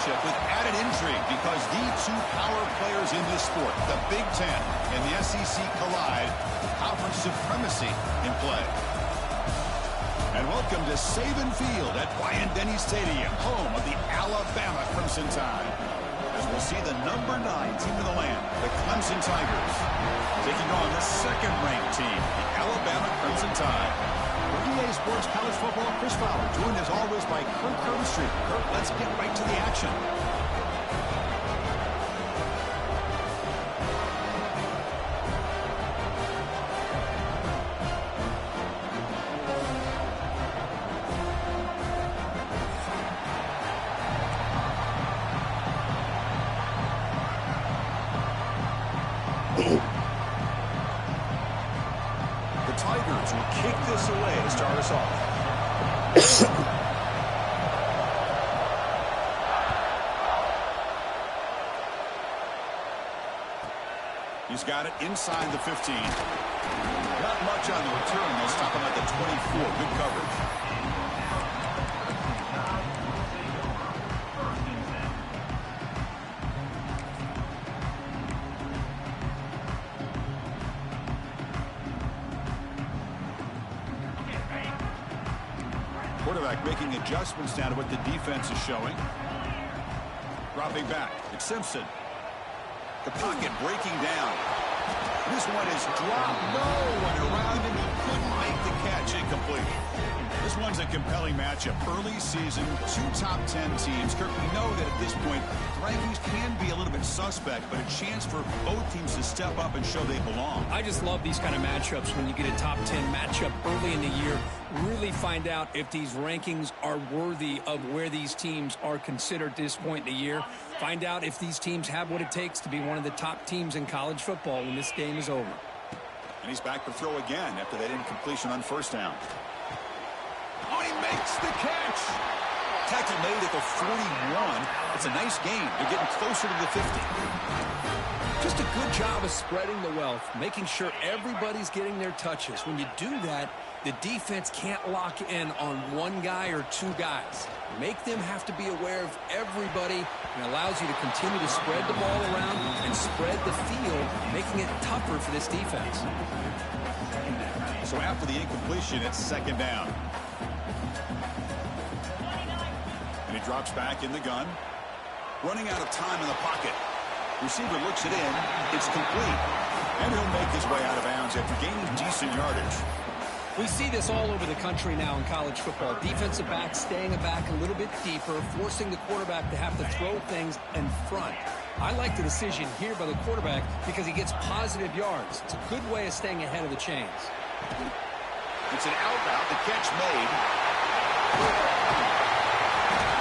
matchup with added intrigue because the two power players in this sport, the Big Ten and the SEC, collide with conference supremacy in play. And welcome to Saban Field at Bryant-Denny Stadium, home of the Alabama Crimson Tide. As we'll see the number 9 team in the land, the Clemson Tigers, taking on the second-ranked team, the Alabama Crimson Tide. For EA Sports College Football, Chris Fowler, joined as always by Kirk Herbstreit. Kirk, let's get right to the action. The Tigers will kick this away to start us off. He's got it inside the 15. Not much on the return. They'll stop him at the 24. Good coverage. Quarterback making adjustments now to what the defense is showing. Dropping back. It's Simpson. The pocket breaking down. This one is dropped. No one around him. He couldn't make the catch. Incomplete. This one's a compelling matchup. Early season, 2 top 10 teams. Kirk, we know that at this point, the rankings can be a little bit suspect, but a chance for both teams to step up and show they belong. I just love these kind of matchups when you get a top 10 matchup early in the year. Really find out if these rankings are worthy of where these teams are considered at this point in the year. Find out if these teams have what it takes to be one of the top teams in college football when this game is over. And he's back to throw again after that incompletion on first down. Oh, he makes the catch. Tackle made at the 41. It's a nice game. They're getting closer to the 50. Just a good job of spreading the wealth, making sure everybody's getting their touches. When you do that, the defense can't lock in on one guy or 2 guys. Make them have to be aware of everybody, and allows you to continue to spread the ball around and spread the field, making it tougher for this defense. So after the incompletion, it's second down. And he drops back in the gun. Running out of time in the pocket. Receiver looks it in. It's complete. And he'll make his way out of bounds after gaining decent yardage. We see this all over the country now in college football. Defensive backs staying back a little bit deeper, forcing the quarterback to have to throw things in front. I like the decision here by the quarterback because he gets positive yards. It's a good way of staying ahead of the chains. It's an out route. The catch made.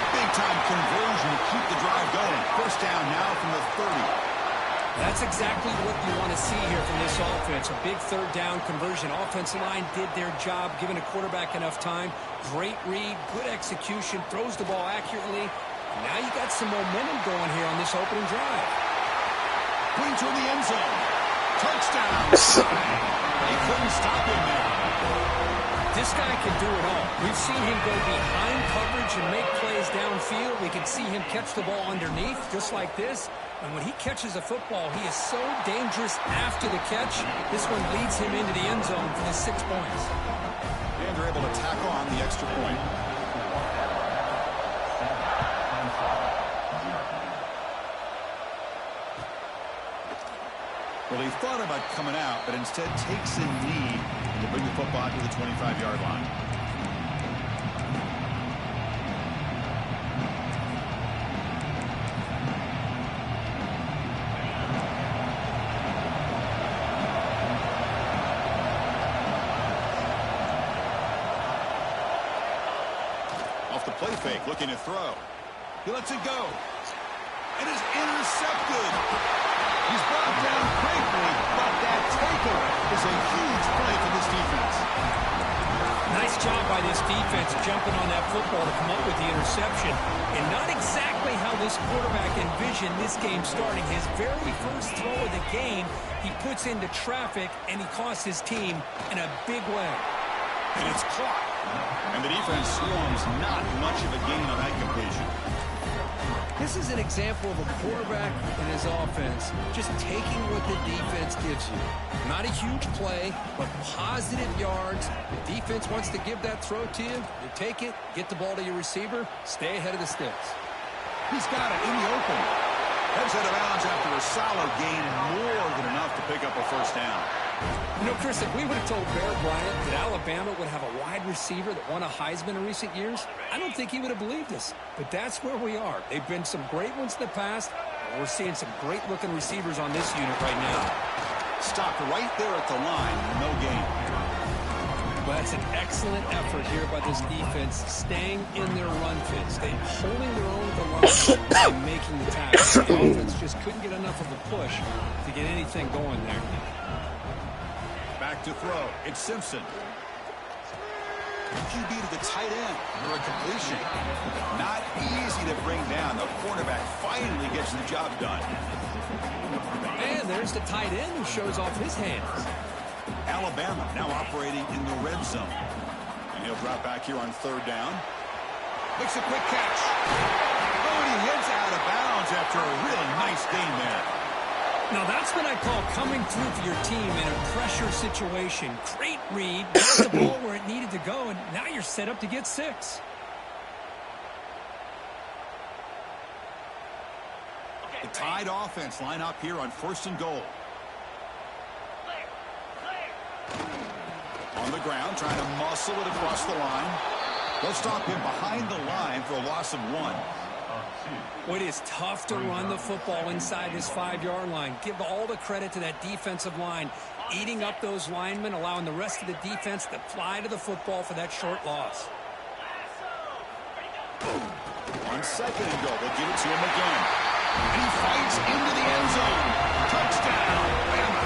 Big-time conversion to keep the drive going. First down now from the 30. That's exactly what you want to see here from this offense. A big third down conversion. Offensive line did their job, giving a quarterback enough time. Great read, good execution, throws the ball accurately. Now you got some momentum going here on this opening drive. Going toward the end zone. Touchdown. They couldn't stop him there. This guy can do it all. We've seen him go behind coverage and make plays downfield. We can see him catch the ball underneath, just like this. And when he catches a football, he is so dangerous after the catch. This one leads him into the end zone for the 6 points. And they're able to tack on the extra point. Well, he thought about coming out, but instead takes a knee to bring the football to the 25-yard line. Off the play fake, looking to throw. He lets it go. It is intercepted. He's brought down quickly, but that takeaway is a huge play for this defense. Nice job by this defense jumping on that football to come up with the interception. And not exactly how this quarterback envisioned this game starting. His very first throw of the game, he puts into traffic, and he costs his team in a big way. And it's caught. And the defense swarms not much of a gain on that completion. This is an example of a quarterback and his offense just taking what the defense gives you. Not a huge play, but positive yards. The defense wants to give that throw to you. You take it, get the ball to your receiver, stay ahead of the sticks. He's got it in the open. Heads out of bounds after a solid gain, more than enough to pick up a first down. You know, Chris, if we would have told Bear Bryant that Alabama would have a wide receiver that won a Heisman in recent years, I don't think he would have believed us. But that's where we are. They've been some great ones in the past, and we're seeing some great-looking receivers on this unit right now. Stopped right there at the line, no gain. Well, that's an excellent effort here by this defense, staying in their run fit, staying holding their own at the line and making the tackle. The offense just couldn't get enough of a push to get anything going there. Back to throw. It's Simpson. QB to the tight end for a completion. Not easy to bring down. The quarterback finally gets the job done. And there's the tight end who shows off his hands. Alabama now operating in the red zone. And he'll drop back here on third down. Makes a quick catch. Oh, and he heads out of bounds after a really nice gain there. Now, that's what I call coming through for your team in a pressure situation. Great read, got the ball where it needed to go, and now you're set up to get 6. The Tide offense line up here on 1st and goal. On the ground, trying to muscle it across the line. They'll stop him behind the line for a loss of 1. Well, it is tough to run the football inside this 5-yard line. Give all the credit to that defensive line, eating up those linemen, allowing the rest of the defense to fly to the football for that short loss. On 2nd and goal, they'll give it to him again. And he fights into the end zone. Touchdown, Bama.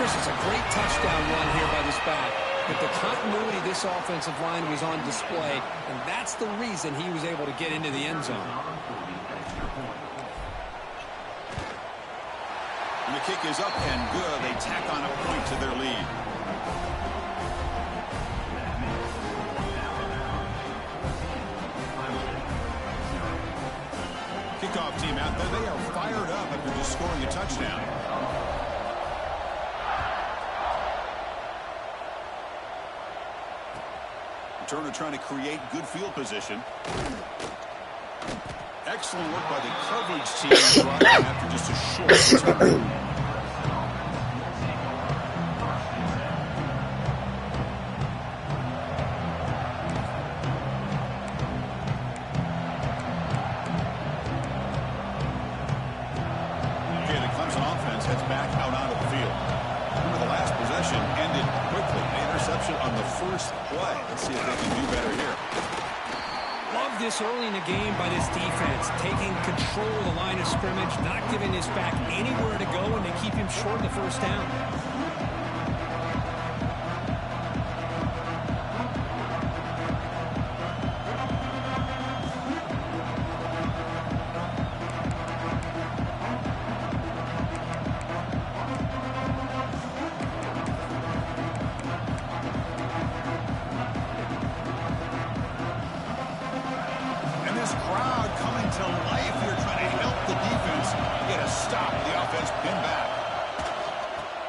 Chris, it's a great touchdown run here by this back. But the continuity this offensive line was on display, and that's the reason he was able to get into the end zone. And the kick is up and good. They tack on a point to their lead. Kickoff team out there. They are fired up after just scoring a touchdown. Turner trying to create good field position. Excellent work by the coverage team brought him after just a short return. Okay, the Clemson offense heads back out onto the field. Remember, the last possession ended quickly. An interception on the first play. Let's see if they can do better here. Love this early in the game by this defense, taking control of the line of scrimmage, not giving this back anywhere to go, and to keep him short of the first down.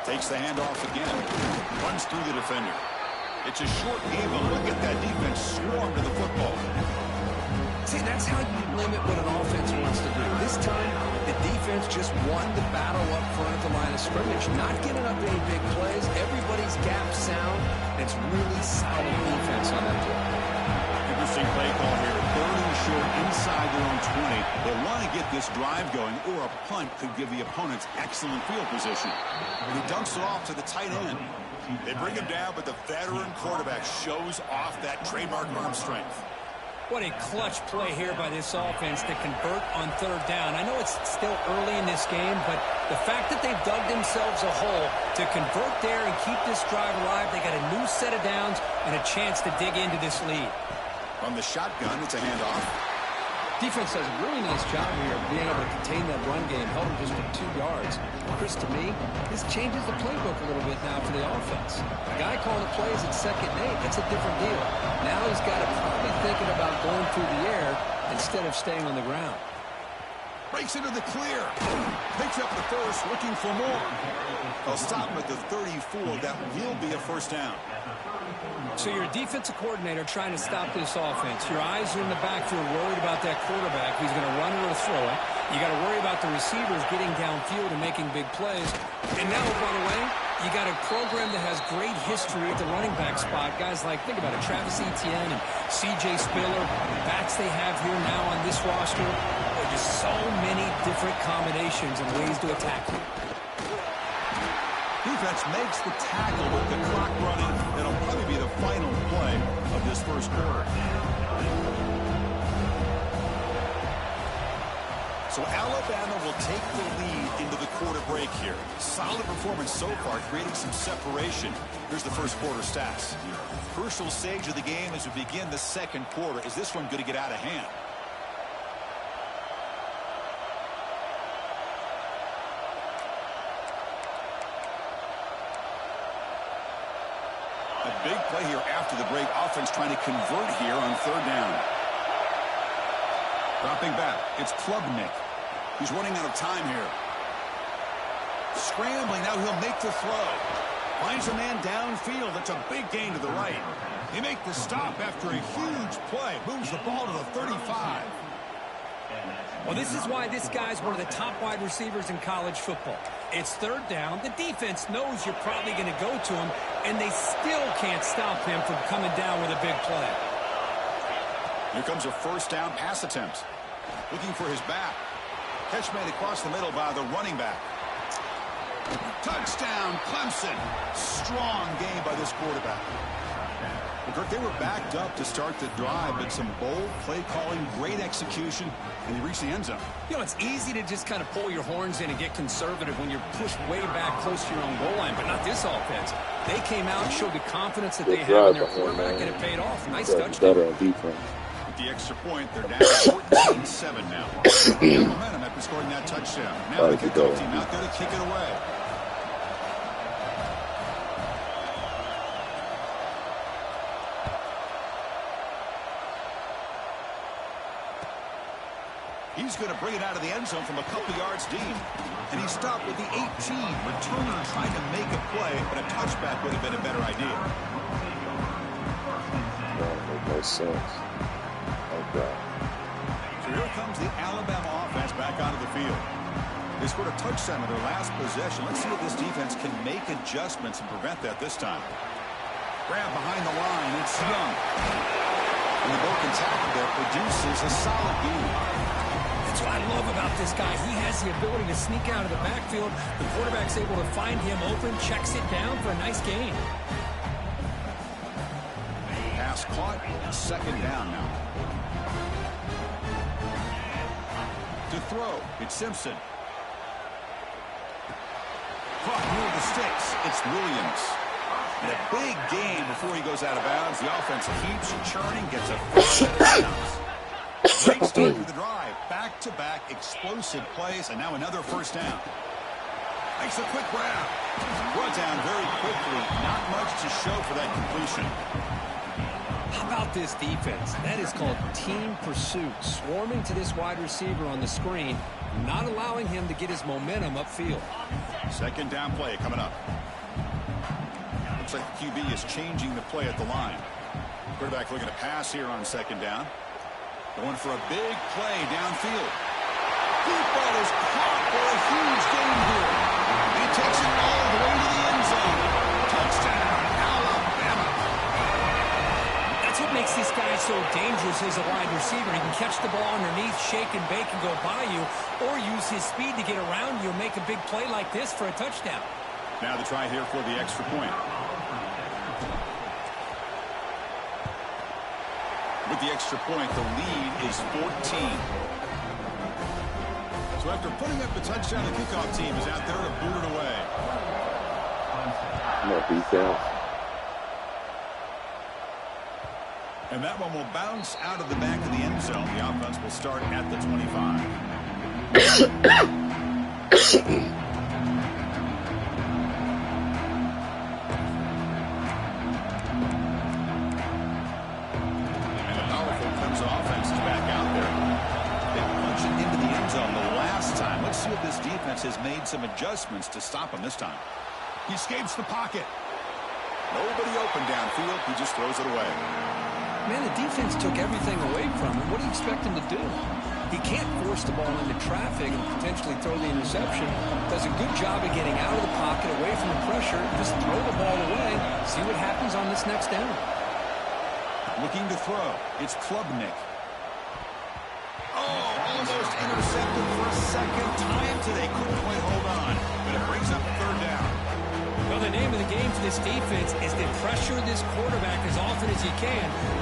Takes the handoff again. Runs through the defender. It's a short game, but look at that defense swarm to the football. See, that's how you limit what an offense wants to do. This time, the defense just won the battle up front at the line of scrimmage. Not giving up any big plays. Everybody's gap sound. It's really solid defense on that play. Interesting play call here. 3rd and short inside their own 20. They want to get this drive going, or a punt could give the opponents excellent field position. And he dumps it off to the tight end. They bring him down, but the veteran quarterback shows off that trademark arm strength. What a clutch play here by this offense to convert on 3rd down. I know it's still early in this game, but the fact that they've dug themselves a hole to convert there and keep this drive alive, they got a new set of downs and a chance to dig into this lead. From the shotgun, it's a handoff. Defense does a really nice job here of being able to contain that run game, held him just for 2 yards. Chris, to me, this changes the playbook a little bit now for the offense. The guy calling the plays at 2nd and 8, that's a different deal. Now he's got to probably thinking about going through the air instead of staying on the ground. Breaks into the clear. Picks up the first, looking for more. They'll stop him at the 34. That will be a first down. So you're a defensive coordinator trying to stop this offense. Your eyes are in the backfield worried about that quarterback who's going to run it or throw it. You got to worry about the receivers getting downfield and making big plays. And now, by the way, you got a program that has great history at the running back spot. Guys like, think about it, Travis Etienne and C.J. Spiller, the backs they have here now on this roster. There are just so many different combinations and ways to attack you. Defense makes the tackle with the clock running. It'll probably be the final play of this first quarter. So Alabama will take the lead into the quarter break here. Solid performance so far, creating some separation. Here's the first quarter stats. Crucial stage of the game as we begin the second quarter. Is this one going to get out of hand? A big play here after the break. Offense trying to convert here on third down. Dropping back, it's Klubnik. He's running out of time here. Scrambling, now he'll make the throw. Finds a man downfield. That's a big gain to the right. They make the stop after a huge play. Moves the ball to the 35. Well, this is why this guy's one of the top wide receivers in college football. It's third down. The defense knows you're probably going to go to him, and they still can't stop him from coming down with a big play. Here comes a first down pass attempt. Looking for his back. Catch made across the middle by the running back. Touchdown, Clemson. Strong game by this quarterback. Well, Kirk, they were backed up to start the drive, but some bold play calling, great execution, and they reached the end zone. You know, it's easy to just kind of pull your horns in and get conservative when you're pushed way back close to your own goal line, but not this offense. They came out and showed the confidence that they have in their quarterback, and it paid off. Nice touchdown. Better on defense. With the extra point, they're down 14-7 now. Momentum after scoring that touchdown. Now the kickoff team out there to kick it away. He's going to bring it out of the end zone from a couple yards deep. And he stopped with the 18. Returner trying to make a play, but a touchback would have been a better idea. That makes no sense. Okay. So here comes the Alabama offense back onto the field. They scored a touchdown in their last possession. Let's see if this defense can make adjustments and prevent that this time. Grab behind the line. It's Young. And the broken tackle there produces a solid gain. That's what I love about this guy. He has the ability to sneak out of the backfield. The quarterback's able to find him open, checks it down for a nice gain. Pass caught, second down now. To throw, it's Simpson. Caught near the sticks, it's Williams. And a big gain before he goes out of bounds. The offense keeps churning, gets a first set of downs. Great start to the drive. Back-to-back explosive plays, and now another first down. Makes a quick grab. Brought down very quickly. Not much to show for that completion. How about this defense? That is called team pursuit. Swarming to this wide receiver on the screen, not allowing him to get his momentum upfield. Second down play coming up. Looks like the QB is changing the play at the line. Quarterback looking to pass here on second down. Going for a big play downfield. Deep ball is caught for a huge gain here. He takes it all the way to the end zone. Touchdown, Alabama. That's what makes this guy so dangerous as a wide receiver. He can catch the ball underneath, shake and bake and go by you, or use his speed to get around you and make a big play like this for a touchdown. Now the try here for the extra point. With the extra point, the lead is 14. So after putting up the touchdown, the kickoff team is out there to boot it away. No defense. And that one will bounce out of the back of the end zone. The offense will start at the 25. Offense is back out there. defense has made some adjustments to stop him this time. He escapes the pocket. Nobody open downfield. He just throws it away. Man, the defense took everything away from him. What do you expect him to do? He can't force the ball into traffic and potentially throw the interception. Does a good job of getting out of the pocket, away from the pressure. Just throw the ball away. See what happens on this next down. Looking to throw. It's Klubnik. Oh, almost intercepted for a second time today. Couldn't quite hold on. But it brings up third down. Well, the name of the game for this defense is to pressure this quarterback as often as you can,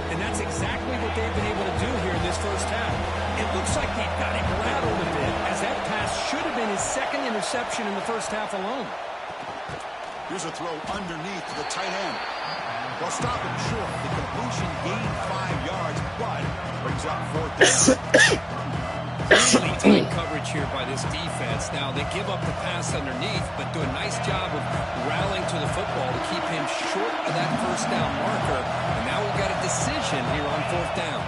and that's exactly what they've been able to do here in this first half. It looks like they've got him rattled a bit, as that pass should have been his second interception in the first half alone. Here's a throw underneath to the tight end. They'll stop him short. The completion gained 5 yards, but brings up fourth down. Really tight coverage here by this defense. Now, they give up the pass underneath, but do a nice job of rallying to the football to keep him short of that first down marker. And now we've got a decision here on fourth down.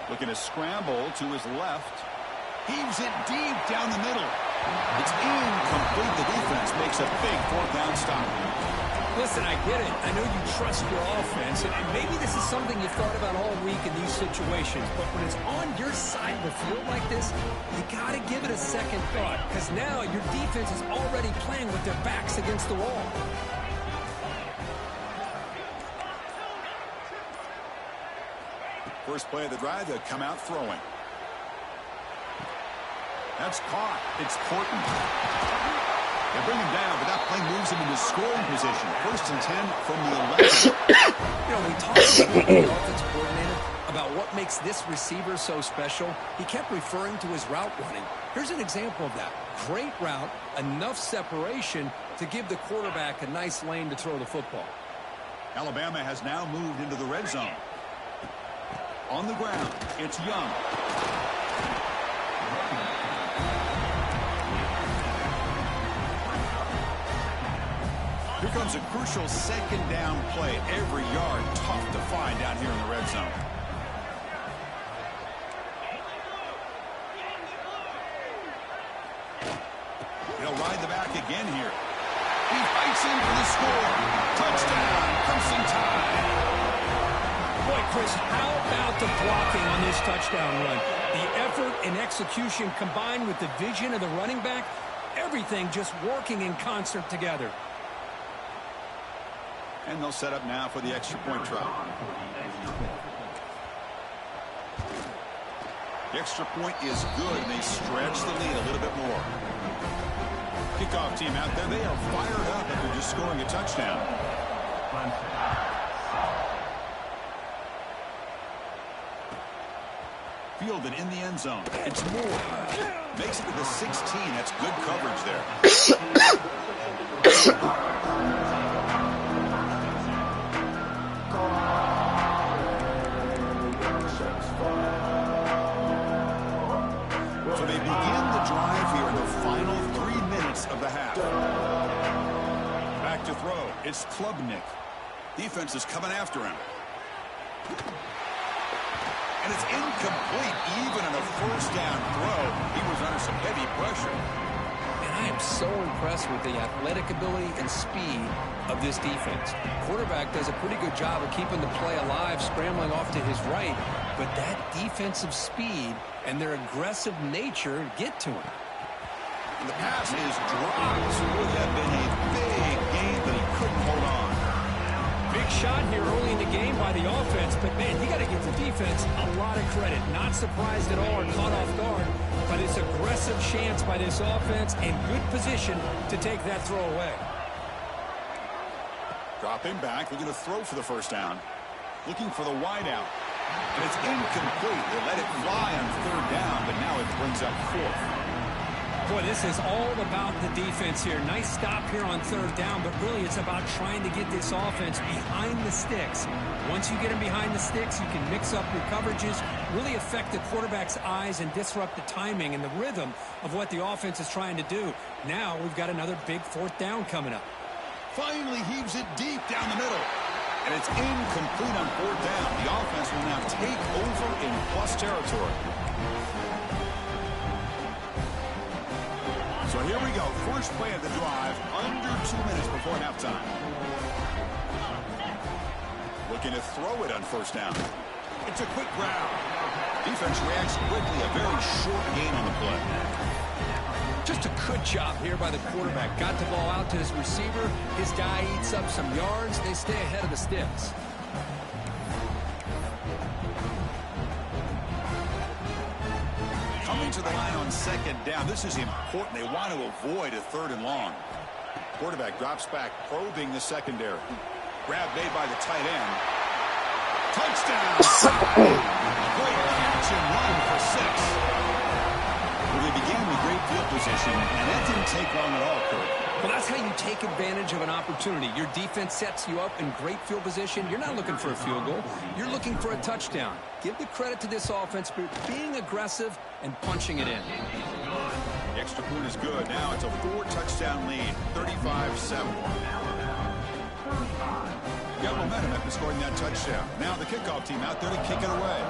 Looking to scramble to his left. Heaves it deep down the middle. It's incomplete. The defense makes a big fourth down stop. Listen, I get it. I know you trust your offense, and maybe this is something you've thought about all week in these situations, but when it's on your side of the field like this, you got to give it a second thought, because now your defense is already playing with their backs against the wall. First play of the drive, they'll come out throwing. That's caught. It's Corton. They bring him down, but that play moves him into scoring position. 1st and 10 from the 11. We talked about the offensive coordinator about what makes this receiver so special. He kept referring to his route running. Here's an example of that. Great route, enough separation to give the quarterback a nice lane to throw the football. Alabama has now moved into the red zone. On the ground, it's Young. Here comes a crucial second down play. Every yard tough to find down here in the red zone. He'll ride the back again here. He fights in for the score. Touchdown, Crimson Tide. Boy, Chris, how about the blocking on this touchdown run? The effort and execution combined with the vision of the running back, everything just working in concert together. And they'll set up now for the extra point try. The extra point is good, and they stretch the lead a little bit more. Kickoff team out there, they are fired up after just scoring a touchdown. Fielded in the end zone. It's Moore. Makes it to the 16. That's good coverage there. So they begin the drive here in the final 3 minutes of the half. Back to throw. It's Klubnik. Defense is coming after him. And it's incomplete even on a first down throw. He was under some heavy pressure. And I am so impressed with the athletic ability and speed of this defense. Quarterback does a pretty good job of keeping the play alive, scrambling off to his right. But that defensive speed and their aggressive nature get to him. And the pass is dropped. So would have been a big game, but he couldn't hold on. Big shot here early in the game by the offense, but man, you got to give the defense a lot of credit. Not surprised at all or caught off guard by this aggressive chance by this offense and good position to take that throw away. Drop him back. They're going to throw for the first down. Looking for the wide out. And it's incomplete. They let it fly on third down, but now it brings up fourth. Boy, this is all about the defense here. Nice stop here on third down, but really it's about trying to get this offense behind the sticks. Once you get them behind the sticks, you can mix up your coverages, really affect the quarterback's eyes and disrupt the timing and the rhythm of what the offense is trying to do. Now we've got another big fourth down coming up. Finally heaves it deep down the middle. And it's incomplete on fourth down. The offense will now take over in plus territory. first play of the drive, under 2 minutes before halftime. Looking to throw it on first down. It's a quick grab. Defense reacts quickly. A very short gain on the play. Just a good job here by the quarterback. Got the ball out to his receiver. His guy eats up some yards. They stay ahead of the sticks. Coming to the line on second down. This is important. They want to avoid a 3rd and long. Quarterback drops back, probing the secondary. Grab made by the tight end. Touchdown! Great catch and run for 6. Well, they began with great field position, and that didn't take long at all, Kurt. Well, that's how you take advantage of an opportunity. Your defense sets you up in great field position. You're not looking for a field goal. You're looking for a touchdown. Give the credit to this offense for being aggressive and punching it in. The extra point is good. Now it's a 4-touchdown lead, 35-7. Got momentum after scoring that touchdown. Now the kickoff team out there to kick it away.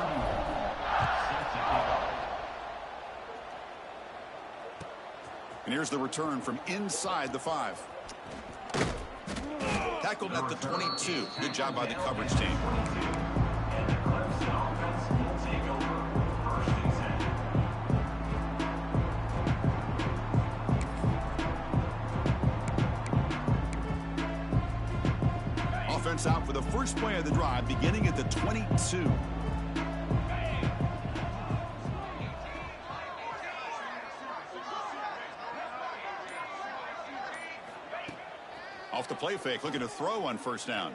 And here's the return from inside the 5. Tackled at the 22. Good job by the coverage team. Offense out for the first play of the drive, beginning at the 22. Off the play fake, looking to throw on first down.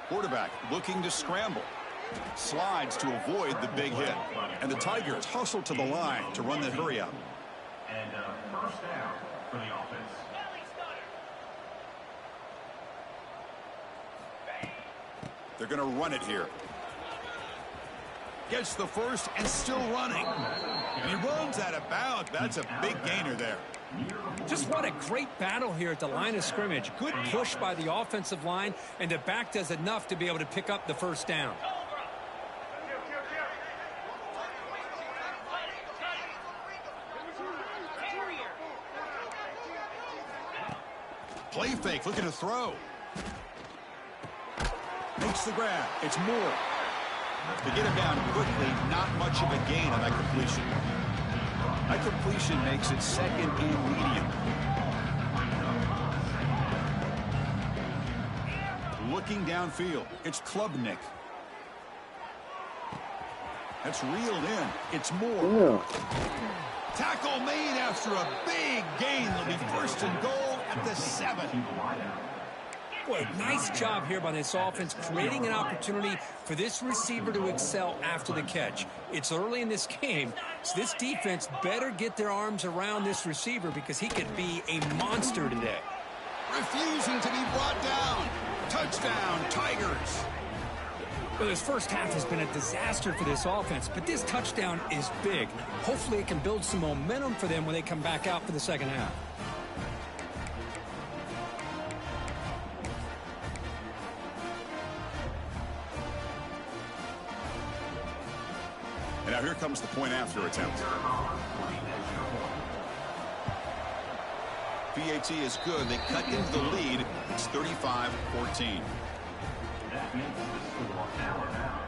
Quarterback looking to scramble. Slides to avoid the big hit. And the Tigers hustle to the line to run that hurry up. And first down for the offense. They're going to run it here. Gets the first and still running. And he runs out of bounds. That's a big gainer there. Just what a great battle here at the line of scrimmage. Good push by the offensive line, and the back does enough to be able to pick up the first down. Play fake, looking to throw. Makes the grab. It's Moore. To get him down quickly, not much of a gain on that completion. That completion makes it 2nd and medium. Looking downfield, it's Klubnik. That's reeled in. It's Moore. Tackle made after a big gain. It'll be 1st and goal at the 7. Boy, nice job here by this offense, creating an opportunity for this receiver to excel after the catch. It's early in this game, so this defense better get their arms around this receiver because he could be a monster today. Refusing to be brought down. Touchdown, Tigers. Well, this first half has been a disaster for this offense, but this touchdown is big. Hopefully it can build some momentum for them when they come back out for the second half. And now here comes the point after attempt. PAT is good. They cut into the lead. It's 35-14. That makes the score now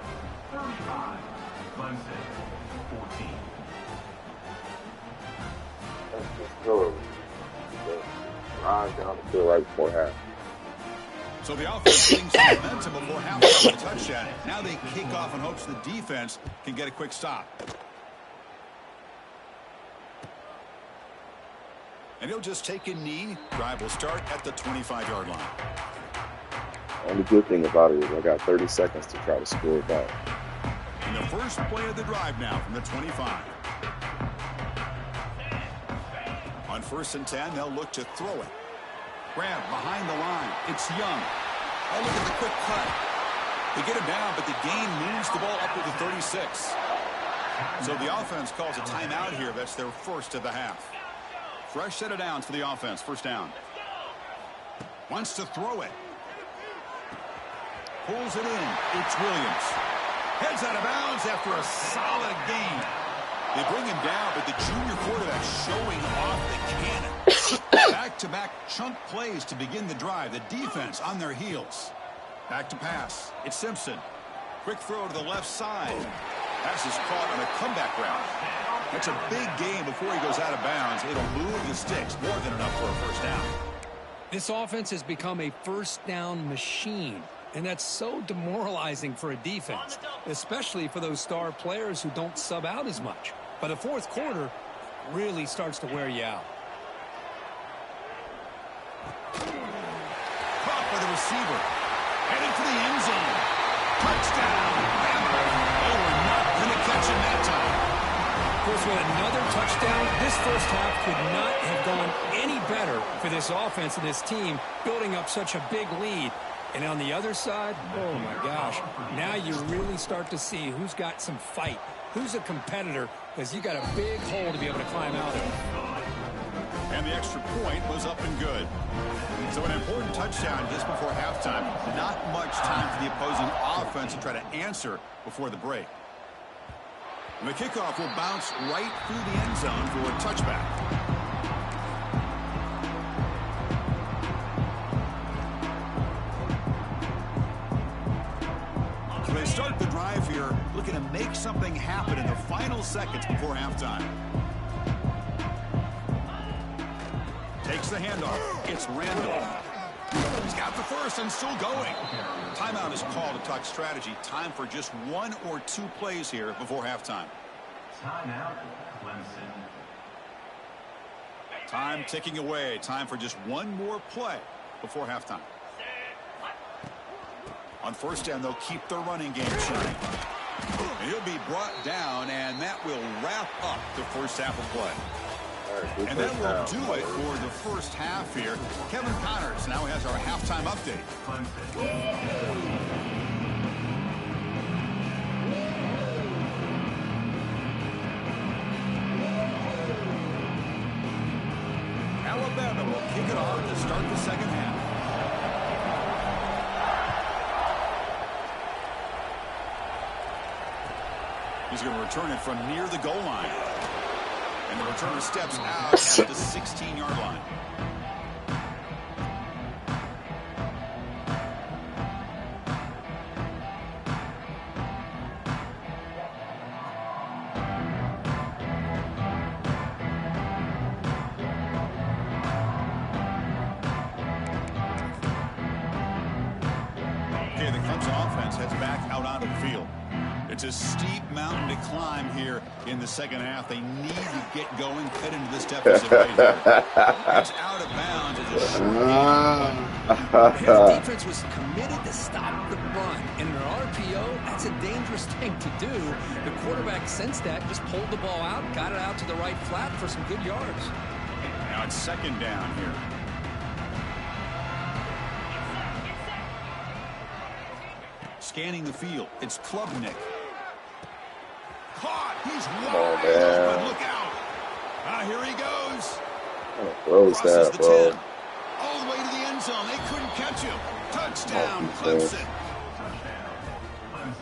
35, Clemson 14. That's just killer. Drive down the field right before half. So the offense getting some momentum before halftime with a touchdown. Now they kick off in hopes the defense can get a quick stop. And he'll just take a knee. Drive will start at the 25-yard line. Only good thing about it is I got 30 seconds to try to score it back. And the first play of the drive now from the 25. On 1st and 10, they'll look to throw it. Grab behind the line. It's Young. Oh, look at the quick cut. They get him down, but the gain moves the ball up to the 36. So the offense calls a timeout here. That's their first of the half. Fresh set of downs for the offense. First down. Wants to throw it. Pulls it in. It's Williams. Heads out of bounds after a solid gain. They bring him down, but the junior quarterback showing off the cannon. Back-to-back chunk plays to begin the drive. The defense on their heels. Back to pass. It's Simpson. Quick throw to the left side. Pass is caught on a comeback route. That's a big gain before he goes out of bounds. It'll move the sticks. More than enough for a first down. This offense has become a first down machine. And that's so demoralizing for a defense, especially for those star players who don't sub out as much. By the fourth quarter, it really starts to wear you out. Caught by the receiver. Heading for the end zone. Touchdown. They were not going to catch him that time. Of course, with another touchdown, this first half could not have gone any better for this offense and this team, building up such a big lead. And on the other side, oh my gosh, now you really start to see who's got some fight, who's a competitor, because you got a big hole to be able to climb out of. And the extra point was up and good. So an important touchdown just before halftime. Not much time for the opposing offense to try to answer before the break. And the kickoff will bounce right through the end zone for a touchback. So they start the drive here, looking to make something happen in the final seconds before halftime. Takes the handoff. It's Randall. He's got the first and still going. Timeout is called to talk strategy. Time for just one or two plays here before halftime. Timeout, Clemson. Time ticking away. Time for just one more play before halftime. On first down, they'll keep their running game churning. He'll be brought down, and that will wrap up the first half of play. Right, and that will do it for the first half here. Kevin Connors now has our halftime update. Alabama will kick it off to start the second half. He's going to return it from near the goal line. And the returner steps out at the 16-yard line. Okay, the Clemson offense heads back out onto the field. It's a steep mountain to climb here in the second half. They need to get going, cut into this deficit right here. It's out of bounds. It's a short game. The defense was committed to stop the run. And in an RPO, that's a dangerous thing to do. The quarterback sensed that, just pulled the ball out, got it out to the right flat for some good yards. Now it's second down here. Scanning the field. It's Klubnik. Caught. He's wide open. Look out. Here he goes. Crosses that, the bro. 10. All the way to the end zone. They couldn't catch him. Touchdown, Clemson.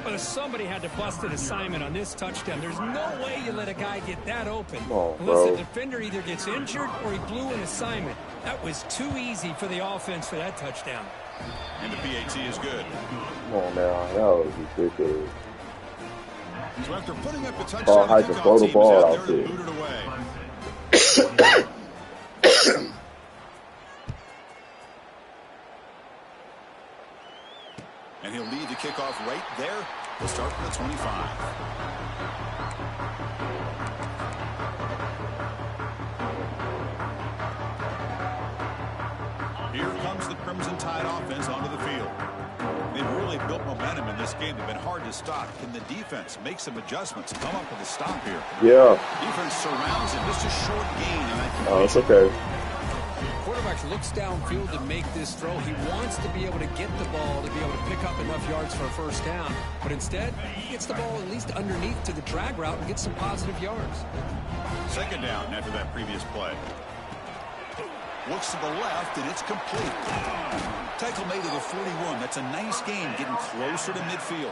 But if somebody had to bust an assignment on this touchdown, there's no way you let a guy get that open. on, Unless bro. the defender either gets injured or he blew an assignment. That was too easy for the offense for that touchdown. And the PAT is good. Come on now. That was ridiculous. So after putting up the Paul touchdown, had the to kickoff throw the team ball is out out there to there. boot it away. And he'll lead the kickoff right there. We'll start from the 25. Here comes the Crimson Tide offense onto the field. They've really built momentum in this game. They've been hard to stop. Can the defense make some adjustments and come up with a stop here? Yeah. Defense surrounds him. Just a short gain. And Oh, it's okay. Quarterback looks downfield to make this throw. He wants to be able to get the ball to be able to pick up enough yards for a first down. But instead, he gets the ball at least underneath to the drag route and gets some positive yards. second down after that previous play. Looks to the left, and it's complete. Tackle made to the 41. That's a nice gain, getting closer to midfield.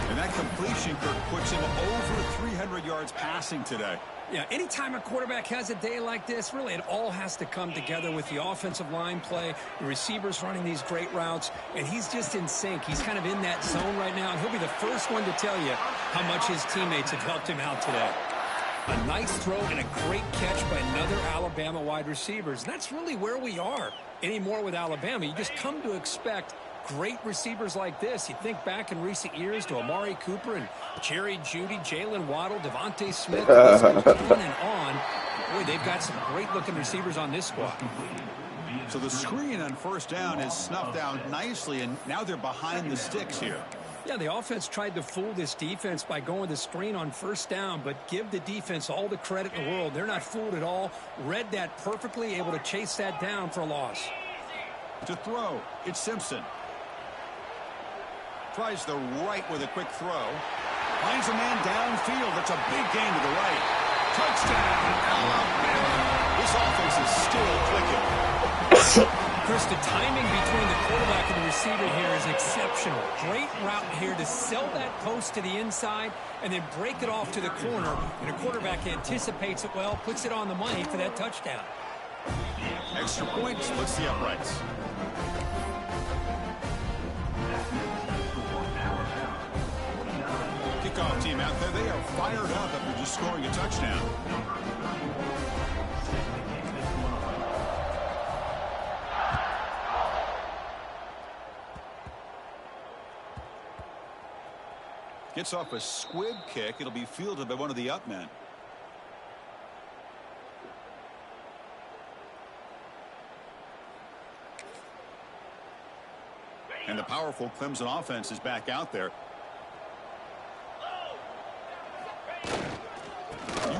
And that completion, Kirk, puts him over 300 yards passing today. Yeah, anytime a quarterback has a day like this, really it all has to come together with the offensive line play, the receivers running these great routes, and he's just in sync. He's kind of in that zone right now, and he'll be the first one to tell you how much his teammates have helped him out today. A nice throw and a great catch by another Alabama wide receivers. And that's really where we are anymore with Alabama. You just come to expect great receivers like this. You think back in recent years to Amari Cooper and Jerry Jeudy, Jalen Waddle, Devontae Smith, on and on. Boy, they've got some great-looking receivers on this squad. So the screen on first down is snuffed out nicely, and now they're behind the sticks here. Yeah, the offense tried to fool this defense by going the screen on first down, but give the defense all the credit in the world. They're not fooled at all. Read that perfectly, able to chase that down for a loss. To throw, it's Simpson. Tries the right with a quick throw. Finds a man downfield. It's a big gain to the right. Touchdown, Alabama. This offense is still clicking. Chris, the timing between the quarterback and the receiver here is exceptional. Great route here to sell that post to the inside and then break it off to the corner. And a quarterback anticipates it well, puts it on the money for that touchdown. Extra point splits the uprights. Kickoff team out there. They are fired up after just scoring a touchdown. Gets off a squib kick. It'll be fielded by one of the up men. And the powerful Clemson offense is back out there.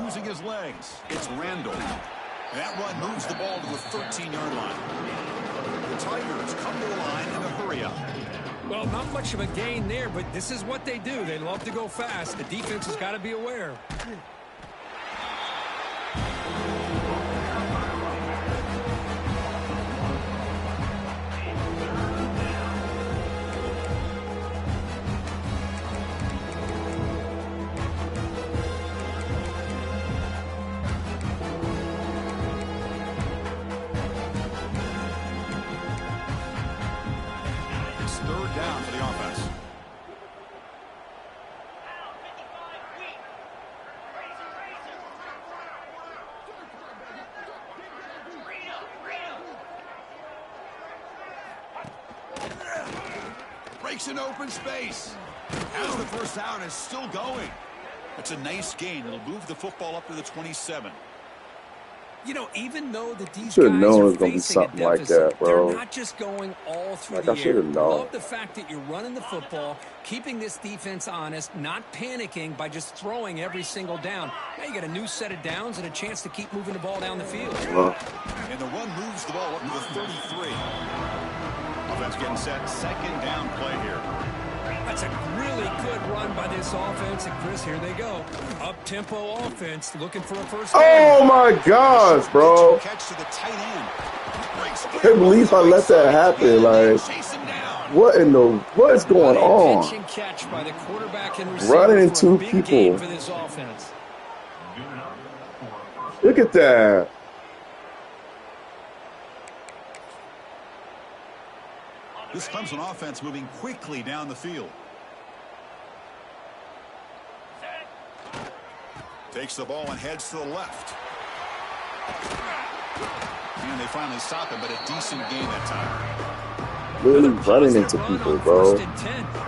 Using his legs. It's Randall. And that run moves the ball to the 13-yard line. The Tigers come to the line in a hurry-up. Well, not much of a gain there, but this is what they do. They love to go fast. The defense has got to be aware. Breaks an open space. Has the first down, is still going. It's a nice gain. It'll move the football up to the 27. You know, even though that these Should guys know are it's gonna be facing a something like deficit, that, bro. they're not just going all through Like, the I air. should've known. Love the fact that you're running the football, keeping this defense honest, not panicking by just throwing every single down. Now you got a new set of downs and a chance to keep moving the ball down the field. And the run moves the ball up to the 33. Offense getting set. Second down play here. That's a really good run by this offense. And, Chris, here they go. Up-tempo offense looking for a first down. Oh, my gosh, bro. Catch to the tight end. I can't believe I let that happen. Like, what is going on? Catch by the quarterback and receiver Running into big people. gain for this offense. Look at that. This Clemson offense moving quickly down the field. Takes the ball and heads to the left. And they finally stop him, but a decent gain that time. Really running into people, bro. You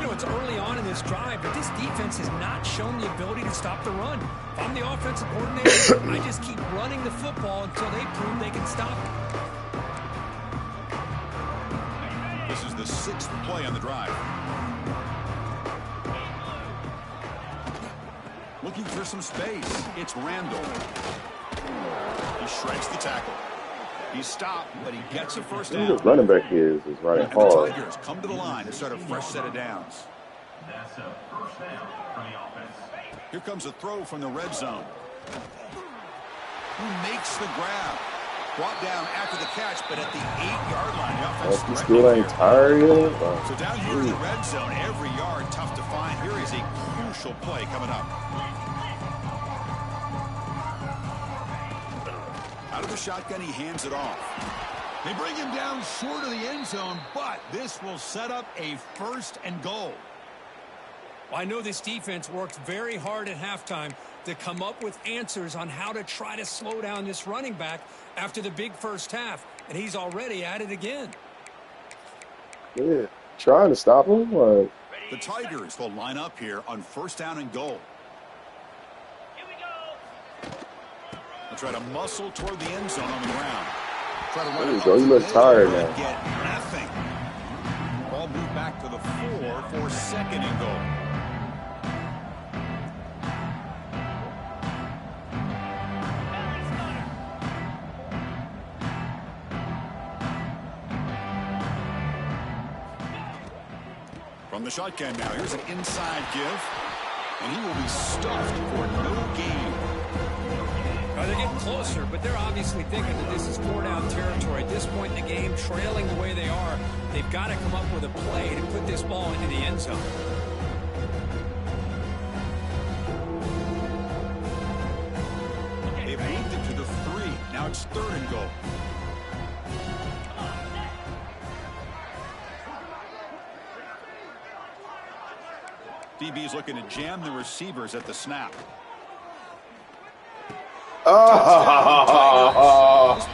know, it's early on in this drive, but this defense has not shown the ability to stop the run. If I'm the offensive coordinator, I just keep running the football until they prove they can stop it. This is the 6th play on the drive. Looking for some space. It's Randall. He shreds the tackle. He's stopped, but he gets a first down. Who the running back is running And hard. the Tigers come to the line to start a fresh set of downs. That's a first down for the offense. Here comes a throw from the red zone. Who makes the grab? Brought down after the catch, but at the 8-yard line, the offense He still ain't tired yet. So down here in the red zone, every yard tough to find. Here is a crucial play coming up. Out of the shotgun, he hands it off. They bring him down short of the end zone, but this will set up a 1st and goal. Well, I know this defense worked very hard at halftime to come up with answers on how to try to slow down this running back after the big first half, and he's already at it again. Yeah, trying to stop him. Like, the Tigers will line up here on 1st down and goal. They'll try to muscle toward the end zone on the ground. Try to run it. He looks tired now. Get nothing. Ball moved back to the 4 for 2nd and goal. From the shotgun now, here's an inside give, and he will be stuffed for no gain. They're getting closer, but they're obviously thinking that this is 4-down territory. At this point in the game, trailing the way they are, they've got to come up with a play to put this ball into the end zone. They've moved it to the 3. Now it's 3rd and goal. DB's looking to jam the receivers at the snap. This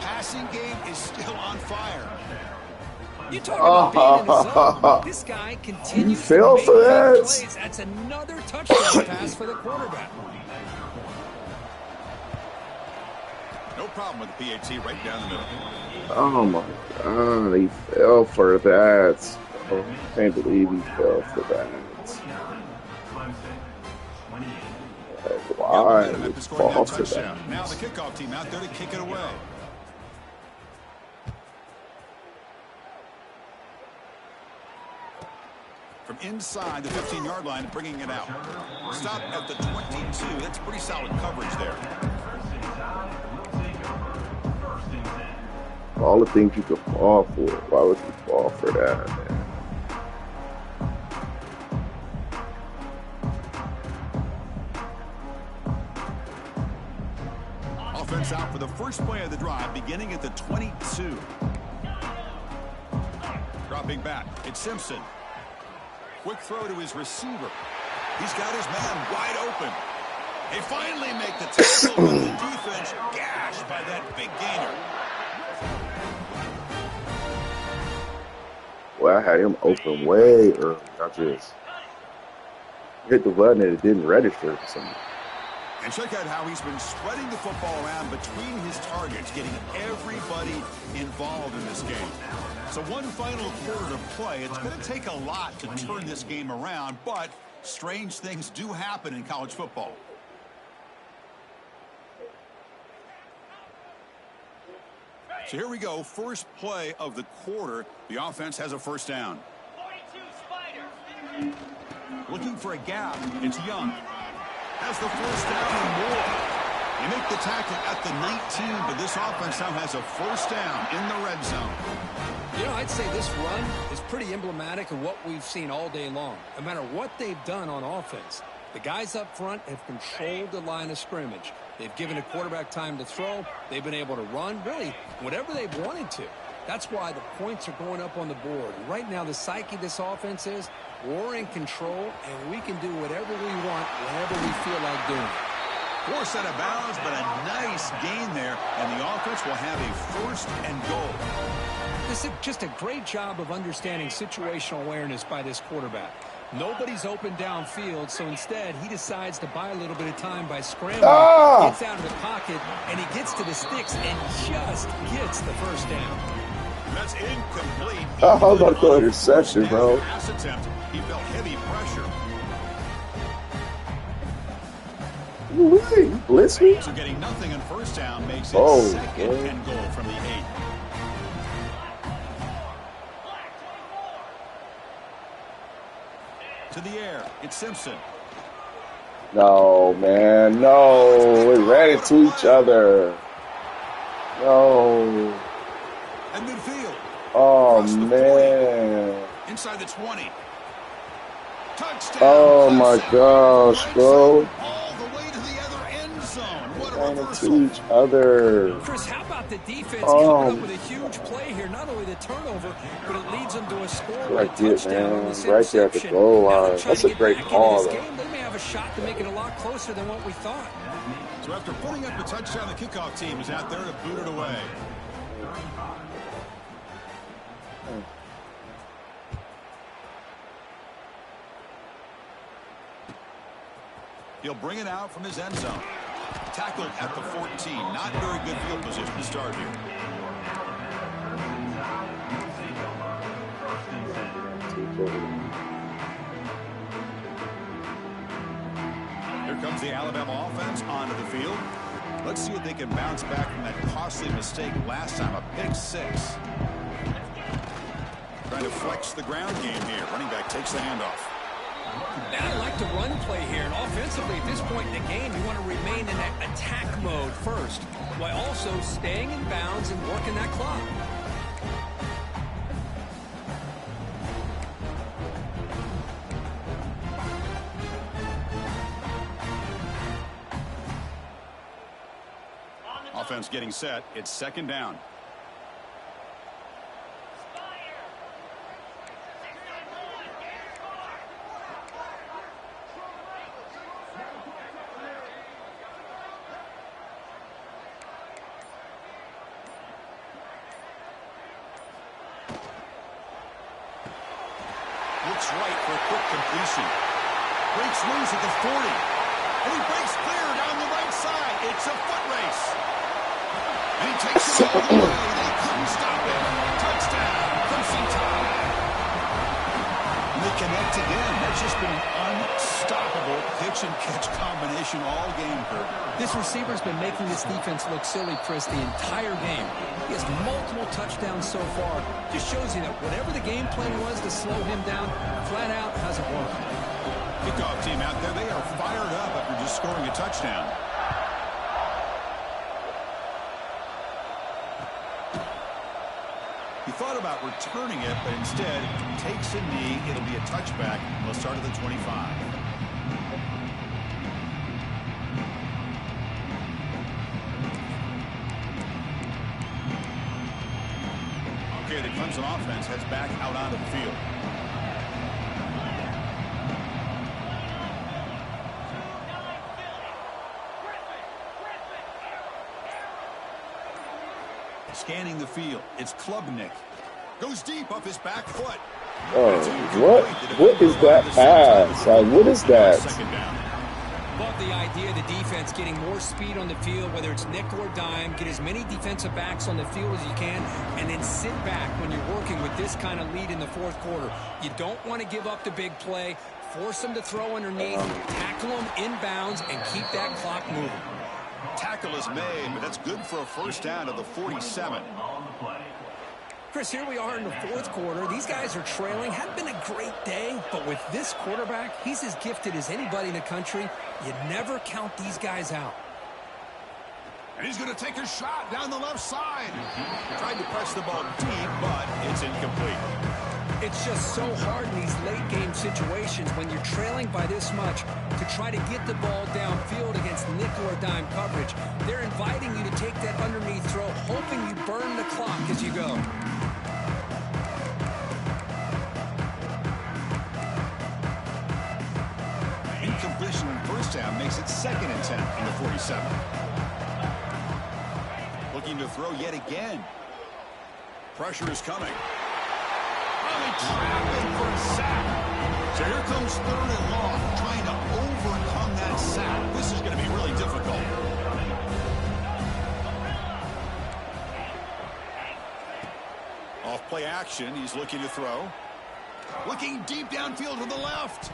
passing game is still on fire. You talk about being in the zone. This guy continues to fell make for that. plays. That's another touchdown pass for the quarterback. No problem with the PAT right down the middle. oh my God, he fell for that. Oh, I can't believe he fell for that. Why would he fall for that? Now the kickoff team out there to kick it away. From inside the 15-yard line, bringing it out. Stop at the 22. That's pretty solid coverage there. All the things you could fall for, why would you fall for that, man? Offense out for the first play of the drive, beginning at the 22. Dropping back, it's Simpson. Quick throw to his receiver. He's got his man wide open. They finally make the tackle, but the defense gashed by that big gainer. Well, I had him open way early. I just hit the button and it didn't register for some reason. And check out how he's been spreading the football around between his targets, getting everybody involved in this game. So one final quarter to play. It's going to take a lot to turn this game around, but strange things do happen in college football. So here we go, first play of the quarter. The offense has a first down. 42 Spider. Looking for a gap. It's Young. Has the first down and more. They make the tackle at the 19, but this offense now has a first down in the red zone. You know, I'd say this run is pretty emblematic of what we've seen all day long. No matter what they've done on offense, the guys up front have controlled the line of scrimmage. They've given a quarterback time to throw. They've been able to run, really, whatever they've wanted to. That's why the points are going up on the board. Right now, the psyche of this offense is we're in control, and we can do whatever we want whenever we feel like doing it. Forced out of bounds, but a nice gain there, and the offense will have a first and goal. This is just a great job of understanding situational awareness by this quarterback. Nobody's open downfield, so instead he decides to buy a little bit of time by scrambling, gets out of the pocket, and he gets to the sticks and just gets the first down. That's incomplete. I was about to go interception, bro. Pass attempt. He felt heavy pressure. Ooh, blitz me? So getting nothing on first down makes it second and goal from the 8. To the air, it's Simpson. No, man, no. We ran into each other. Oh. And midfield. Oh, Across the 40. man. Inside the 20. Touchdown. Oh, my Clemson. gosh, Breaks bro. it all the way to the other end zone. What a Trying to reversal. each other. Chris, how about the defense coming up with a Oh, huge play here? Not only the turnover, but it leads them to a score with a right there, touchdown on man. this Right there at the interception. goal Now they're line. trying That's to a get great back into call, this though. game. They may have a shot to make it a lot closer than what we thought. So after putting up a touchdown, the kickoff team is out there to boot it away. He'll bring it out from his end zone. Tackled at the 14. Not very good field position to start here. Here comes the Alabama offense onto the field. Let's see if they can bounce back from that costly mistake last time, a pick 6. Trying to flex the ground game here. Running back takes the handoff. I like the run play here, and offensively at this point in the game, you want to remain in that attack mode first, while also staying in bounds and working that clock. Offense getting set. It's second down. Looks right for a quick completion. Breaks loose at the 40. And he breaks clear down the right side. It's a foot race. And he takes it all the way. They couldn't stop it. Touchdown. Clemson Tide. And they connect again. That's just been an unstoppable pitch and catch combination all game, Kurt. This receiver's been making this defense look silly, Chris, the entire game. He has multiple touchdowns so far. Just shows you that whatever the game plan was to slow him down, flat out hasn't worked. Kickoff team out there, they are fired up after just scoring a touchdown. He thought about returning it, but instead takes a knee. It'll be a touchback. We'll start at the 25. Okay, the Clemson offense heads back out onto the field. Scanning the field. It's Klubnik. Goes deep off his back foot. Oh, what is that pass? Like, what is that? Second down. Love the idea of the defense getting more speed on the field, whether it's nickel or dime, get as many defensive backs on the field as you can, and then sit back when you're working with this kind of lead in the fourth quarter. You don't want to give up the big play, force them to throw underneath, tackle them inbounds, and keep that clock moving. Tackle is made, but that's good for a first down at the 47. Chris, here we are in the fourth quarter. These guys are trailing. Hadn't been a great day, but with this quarterback, he's as gifted as anybody in the country. You never count these guys out. And he's going to take a shot down the left side. Tried to press the ball deep, but it's incomplete. It's just so hard in these late game situations when you're trailing by this much to try to get the ball downfield against nickel or dime coverage. They're inviting you to take that underneath throw, hoping you burn the clock as you go. Incompletion in first down makes it second and 10 in the 47. Looking to throw yet again. Pressure is coming. Trapping for a sack. So here comes third and long, trying to overcome that sack. This is going to be really difficult. Off play action, he's looking to throw. Looking deep downfield to the left.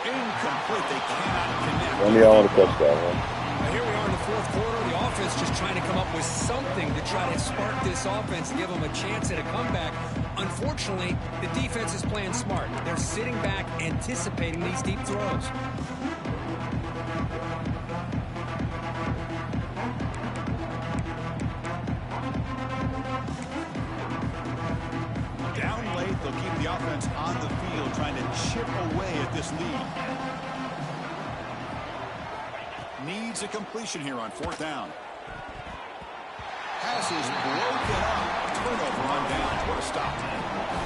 Incomplete. They cannot connect. Only I want to touch that one. Here we are in the fourth quarter. The offense just trying to come up with something to try to spark this offense and give them a chance at a comeback. Unfortunately, the defense is playing smart. They're sitting back, anticipating these deep throws. trying to chip away at this lead. Needs a completion here on 4th down. Pass is broken up. Turnover on downs. What a stop.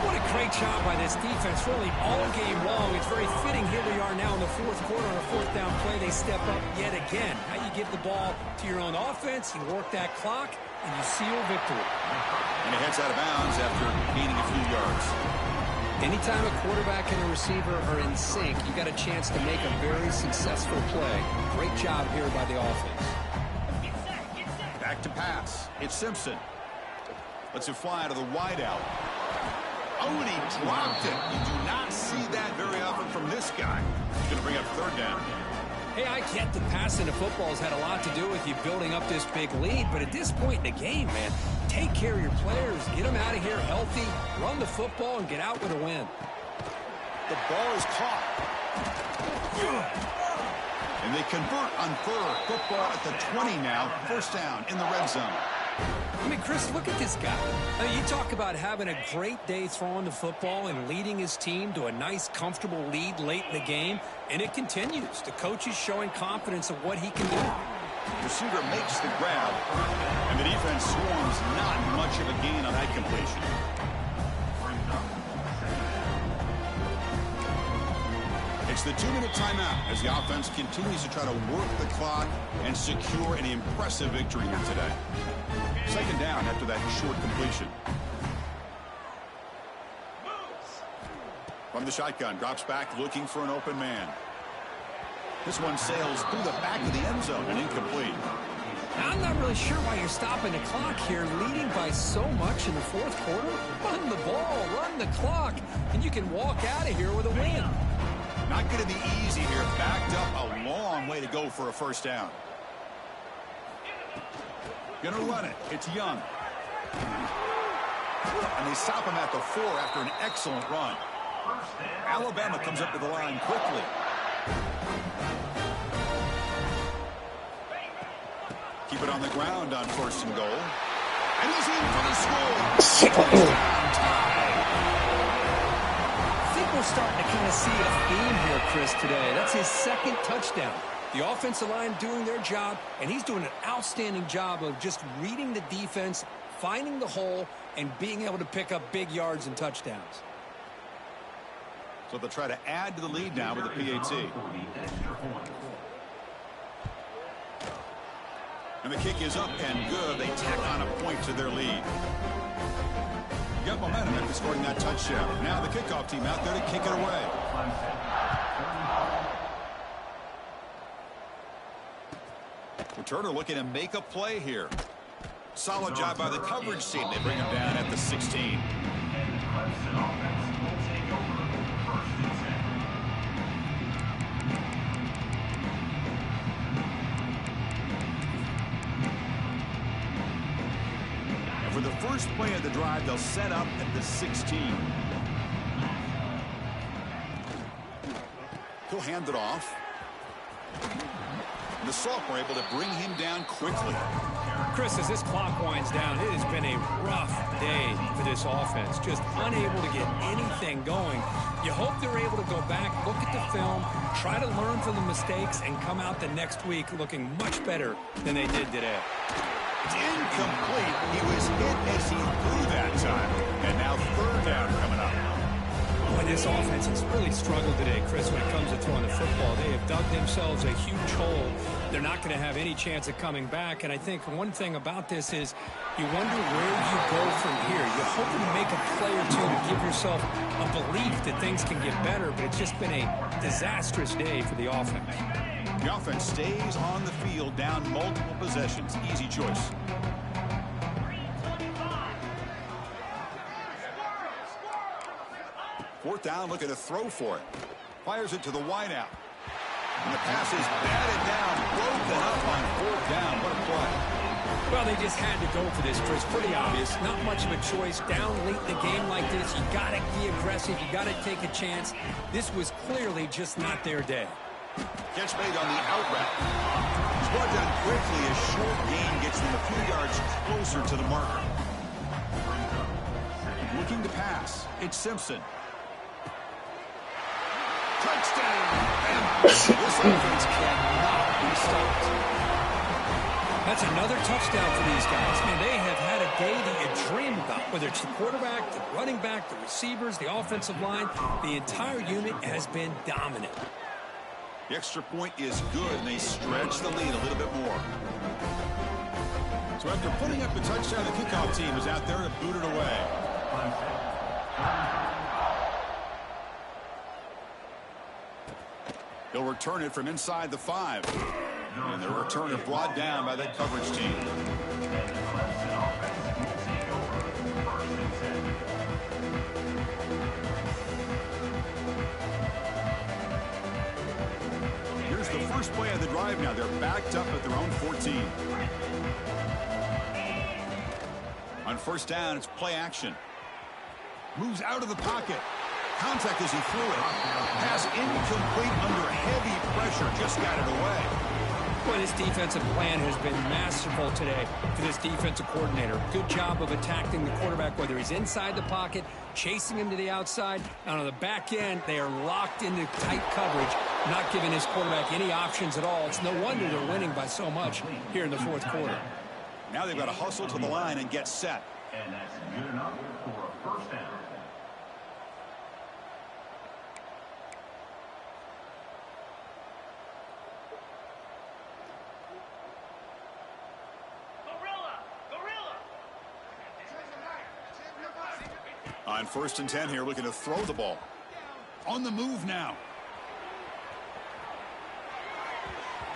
What a great job by this defense, really all game long. It's very fitting. Here we are now in the 4th quarter on a 4th down play. They step up yet again. Now you give the ball to your own offense, you work that clock, and you seal victory. And it heads out of bounds after gaining a few yards. Anytime a quarterback and a receiver are in sync, you got a chance to make a very successful play. Great job here by the offense. Back to pass. It's Simpson. Lets it fly to the wideout. Oh, and he dropped it. You do not see that very often from this guy. He's going to bring up 3rd down. Hey, I get the passing of football has had a lot to do with you building up this big lead, but at this point in the game, man, take care of your players, get them out of here healthy, run the football, and get out with a win. The ball is caught. And they convert on 3rd. Football at the 20 now. 1st down in the red zone. I mean, Chris, look at this guy. I mean, you talk about having a great day throwing the football and leading his team to a nice, comfortable lead late in the game, and it continues. The coach is showing confidence of what he can do. Receiver makes the grab, and the defense swarms. Not much of a gain on that completion. It's the 2-minute timeout as the offense continues to try to work the clock and secure an impressive victory here today. 2nd down after that short completion. From the shotgun, drops back looking for an open man. This one sails through the back of the end zone and incomplete. Now, I'm not really sure why you're stopping the clock here, leading by so much in the 4th quarter. Run the ball, run the clock, and you can walk out of here with a win. Not going to be easy here. Backed up a long way to go for a 1st down. Going to run it. It's Young. And they stop him at the 4 after an excellent run. Alabama comes up to the line quickly. Keep it on the ground on 1st and goal. And he's in for the score. I think we're starting to kind of see a theme here, Chris, today. That's his 2nd touchdown. The offensive line doing their job, and he's doing an outstanding job of just reading the defense, finding the hole, and being able to pick up big yards and touchdowns. So they'll try to add to the lead now with the PAT. And the kick is up and good. They tack on a point to their lead. Got momentum after scoring that touchdown. Now the kickoff team out there to kick it away. Returner looking to make a play here. Solid job by the coverage team. They bring him down at the 16. And for the first play of the drive, they'll set up at the 16. He'll hand it off. The sophomore able to bring him down quickly. Chris, as this clock winds down, it has been a rough day for this offense. Just unable to get anything going. You hope they're able to go back, look at the film, try to learn from the mistakes, and come out the next week looking much better than they did today. It's incomplete. He was hit as he threw that time. And now 3rd down coming up. Boy, this offense has really struggled today, Chris, when it comes to throwing the football. They have dug themselves a huge hole. They're not going to have any chance of coming back. And I think one thing about this is you wonder where you go from here. You're hoping to make a play or two to give yourself a belief that things can get better, but it's just been a disastrous day for the offense. The offense stays on the field, down multiple possessions. Easy choice. Fourth down, looking to throw for it. Fires it to the wideout. And the pass is batted down, broken up on 4th down. What a play. Well, they just had to go for this, Chris. Pretty obvious. Not much of a choice. Down late in the game like this, you got to be aggressive. You got to take a chance. This was clearly just not their day. Catch made on the out route. He's brought down quickly. A short gain gets them a few yards closer to the marker. Looking to pass. It's Simpson. Touchdown. And this offense cannot be stopped. That's another touchdown for these guys. Man, they have had a day that you dream about, whether it's the quarterback, the running back, the receivers, the offensive line. The entire unit has been dominant. The extra point is good, and they stretch the lead a little bit more. So after putting up the touchdown, the kickoff team is out there to boot it away. They'll return it from inside the 5. And the return is brought down by that coverage team. Here's the first play of the drive now. They're backed up at their own 14. On first down, it's play action. Moves out of the pocket. Contact as he threw it. Pass incomplete under heavy pressure. Just got it away. Well, this defensive plan has been masterful today for this defensive coordinator. Good job of attacking the quarterback, whether he's inside the pocket, chasing him to the outside. And on the back end, they are locked into tight coverage, not giving his quarterback any options at all. It's no wonder they're winning by so much here in the fourth quarter. Now they've got to hustle to the line and get set. And that's good enough for a first down. On first and 10 here, looking to throw the ball. On the move now.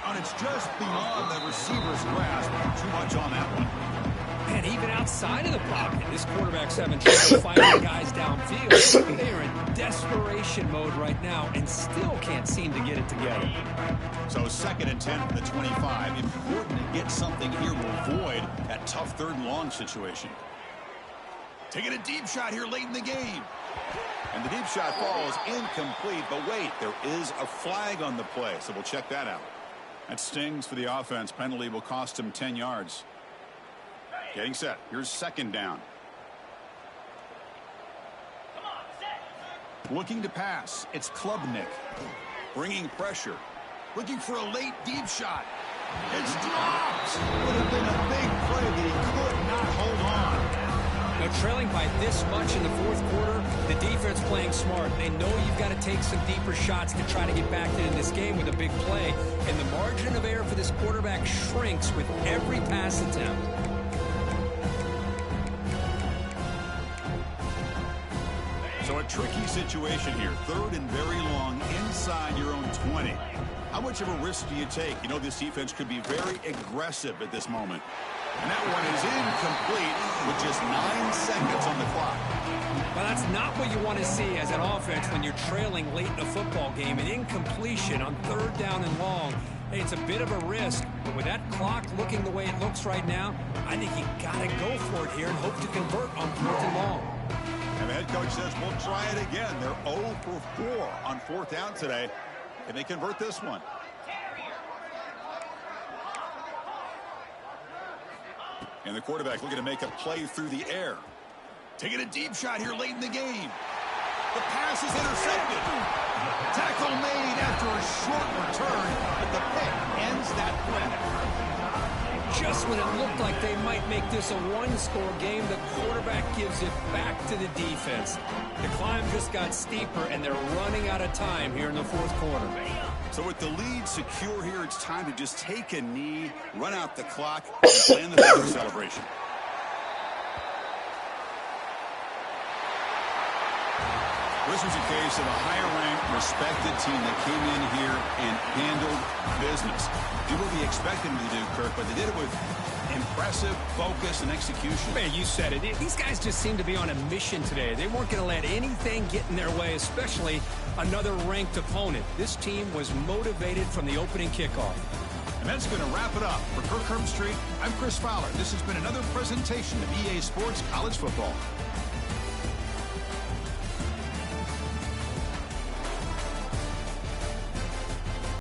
And it's just beyond the receiver's grasp. Too much on that one. And even outside of the pocket, this quarterback's having trouble finding guys downfield. They are in desperation mode right now and still can't seem to get it together. So second and 10 from the 25. Important to get something here to avoid that tough third and long situation. Taking a deep shot here late in the game. And the deep shot falls incomplete. But wait, there is a flag on the play, so we'll check that out. That stings for the offense. Penalty will cost him 10 yards. Getting set. Here's second down. Looking to pass. It's Klubnik. Bringing pressure. Looking for a late deep shot. It's dropped. Would have been a big play, but he could not hold on. Now, trailing by this much in the fourth quarter, the defense playing smart. They know you've got to take some deeper shots to try to get back into this game with a big play. And the margin of error for this quarterback shrinks with every pass attempt. So a tricky situation here. Third and very long inside your own 20. How much of a risk do you take? You know, this defense could be very aggressive at this moment. And that one is incomplete with just 9 seconds on the clock. Well, that's not what you want to see as an offense when you're trailing late in a football game. An incompletion on third down and long. Hey, it's a bit of a risk, but with that clock looking the way it looks right now, I think you got to go for it here and hope to convert on fourth and long. And the head coach says, we'll try it again. They're 0 for 4 on fourth down today. Can they convert this one? And the quarterback looking to make a play through the air. Taking a deep shot here late in the game. The pass is intercepted. Tackle made after a short return, but the pick ends that threat. Just when it looked like they might make this a one-score game, the quarterback gives it back to the defense. The climb just got steeper, and they're running out of time here in the fourth quarter. So with the lead secure here, it's time to just take a knee, run out the clock, and plan the victory celebration. This was a case of a higher-ranked, respected team that came in here and handled business. Did what we expected them to do, Kirk, but they did it with impressive focus and execution. Man, you said it. These guys just seem to be on a mission today. They weren't going to let anything get in their way, especially another ranked opponent. This team was motivated from the opening kickoff. And that's going to wrap it up. For Kirk Herbstreit, I'm Chris Fowler. This has been another presentation of EA Sports College Football.